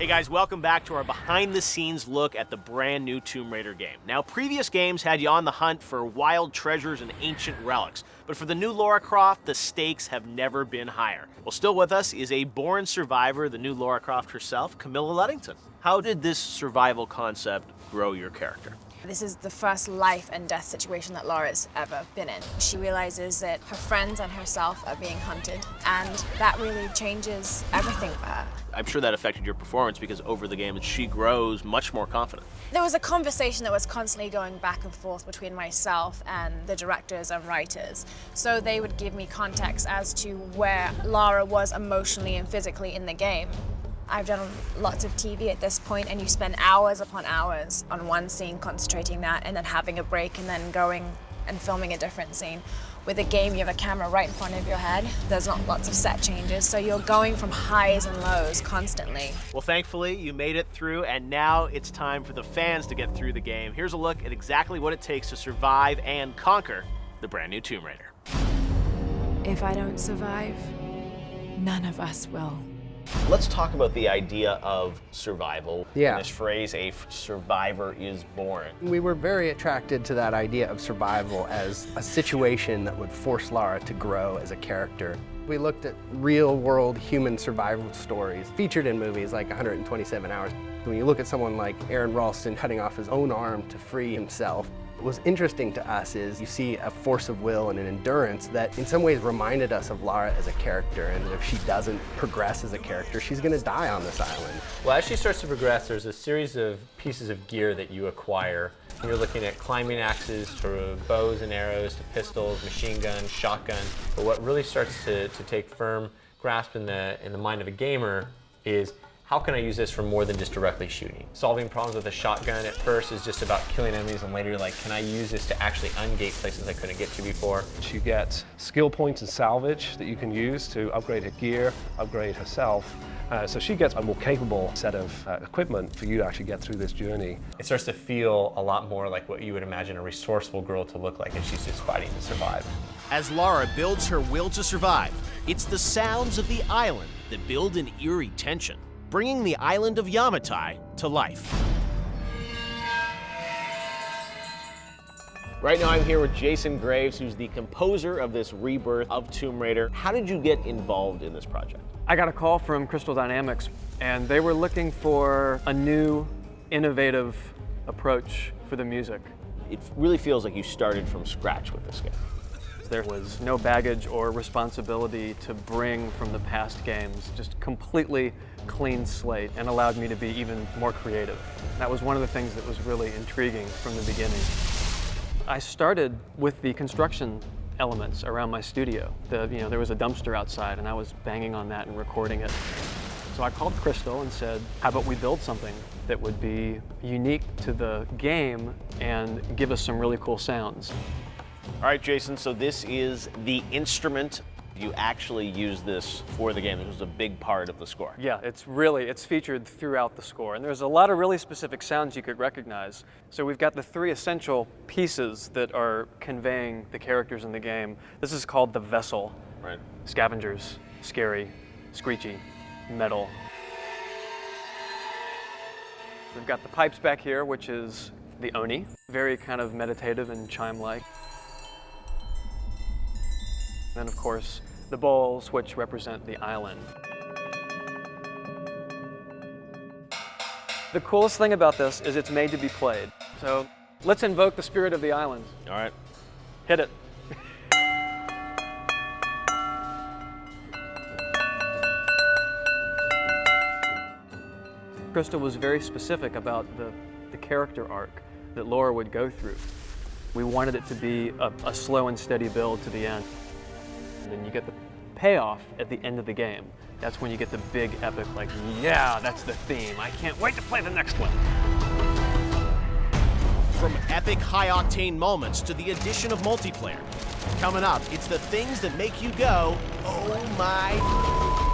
Hey guys, welcome back to our behind-the-scenes look at the brand new Tomb Raider game. Now, previous games had you on the hunt for wild treasures and ancient relics, but for the new Lara Croft, the stakes have never been higher. Well, still with us is a born survivor, the new Lara Croft herself, Camilla Luddington. How did this survival concept grow your character? This is the first life and death situation that Lara's ever been in. She realizes that her friends and herself are being hunted, and that really changes everything for her. I'm sure that affected your performance because over the game she grows much more confident. There was a conversation that was constantly going back and forth between myself and the directors and writers. So they would give me context as to where Lara was emotionally and physically in the game. I've done lots of TV at this point, and you spend hours upon hours on one scene concentrating that and then having a break and then going and filming a different scene. With a game, you have a camera right in front of your head. There's not lots of set changes, so you're going from highs and lows constantly. Well, thankfully, you made it through, and now it's time for the fans to get through the game. Here's a look at exactly what it takes to survive and conquer the brand new Tomb Raider. If I don't survive, none of us will. Let's talk about the idea of survival. Yeah. In this phrase, a survivor is born. We were very attracted to that idea of survival as a situation that would force Lara to grow as a character. We looked at real-world human survival stories featured in movies like 127 Hours. When you look at someone like Aaron Ralston cutting off his own arm to free himself, what was interesting to us is you see a force of will and an endurance that in some ways reminded us of Lara as a character, and that if she doesn't progress as a character, she's going to die on this island. Well, as she starts to progress, there's a series of pieces of gear that you acquire. You're looking at climbing axes to bows and arrows to pistols, machine guns, shotguns. But what really starts to take firm grasp in the mind of a gamer is, how can I use this for more than just directly shooting? Solving problems with a shotgun at first is just about killing enemies, and later you're like, can I use this to actually ungate places I couldn't get to before? She gets skill points and salvage that you can use to upgrade her gear, upgrade herself. So she gets a more capable set of equipment for you to actually get through this journey. It starts to feel a lot more like what you would imagine a resourceful girl to look like, and she's just fighting to survive. As Lara builds her will to survive, it's the sounds of the island that build an eerie tension, bringing the island of Yamatai to life. Right now I'm here with Jason Graves, who's the composer of this rebirth of Tomb Raider. How did you get involved in this project? I got a call from Crystal Dynamics, and they were looking for a new, innovative approach for the music. It really feels like you started from scratch with this game. There was no baggage or responsibility to bring from the past games, just completely clean slate, and allowed me to be even more creative. That was one of the things that was really intriguing from the beginning. I started with the construction elements around my studio. There was a dumpster outside, and I was banging on that and recording it. So I called Crystal and said, how about we build something that would be unique to the game and give us some really cool sounds. All right, Jason, so this is the instrument. You actually use this for the game. This was a big part of the score. Yeah, it's featured throughout the score, and there's a lot of really specific sounds you could recognize. So we've got the three essential pieces that are conveying the characters in the game. This is called the vessel. Right. Scavengers, scary, screechy, metal. We've got the pipes back here, which is the Oni, very kind of meditative and chime-like. Then, of course, the bowls, which represent the island. The coolest thing about this is it's made to be played. So let's invoke the spirit of the island. All right. Hit it. Crystal was very specific about the character arc that Lara would go through. We wanted it to be a slow and steady build to the end. And then you get the payoff at the end of the game. That's when you get the big epic, like, yeah, that's the theme. I can't wait to play the next one. From epic high-octane moments to the addition of multiplayer. Coming up, it's the things that make you go, oh my...